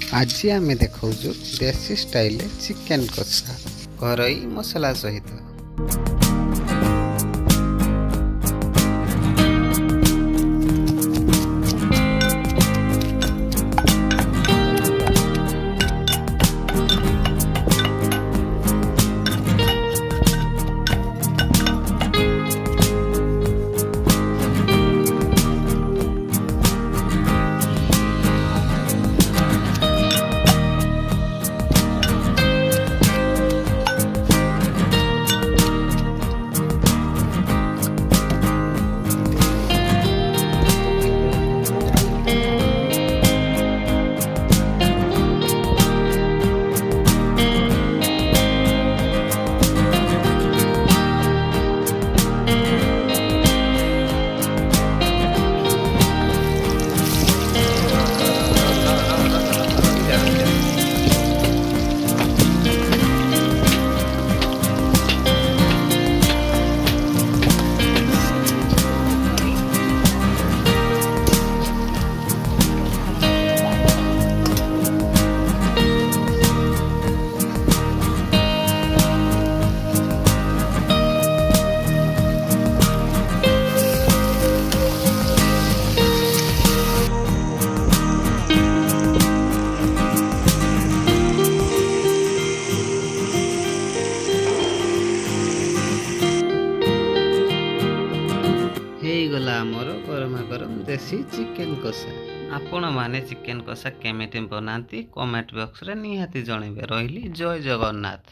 आज आम देखु देसी स्टाइल चिकेन कषा घरोई मसला सहित। ହେଇଗଲା ଆମର ଗରମା ଗରମ ଦେଶୀ ଚିକେନ କଷା। ଆପଣମାନେ ଚିକେନ କଷା କେମିତି ବନାନ୍ତି କମେଣ୍ଟ ବକ୍ସରେ ନିହାତି ଜଣେଇବେ। ରହିଲି, ଜୟ ଜଗନ୍ନାଥ।